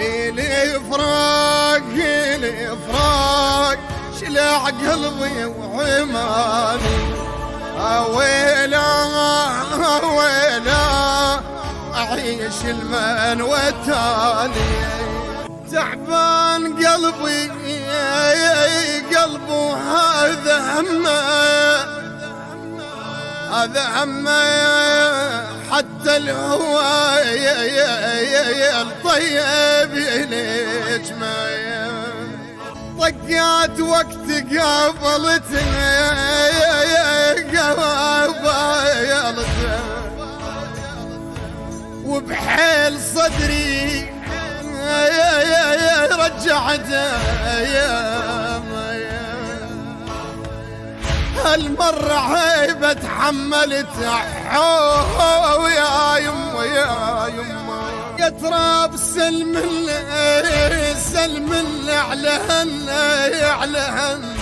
إلي فراق شلع قلبي وعماني. ويلا أعيش المن والتالي. تعبان قلبي قلبه هذا همه حتى الهوى الطيب يليج معي. طقات وقت قابلتنا وبحيل صدري رجعت هالمرة عيبة تحملت حو يا يما يا يما. يا تراب سلم على هن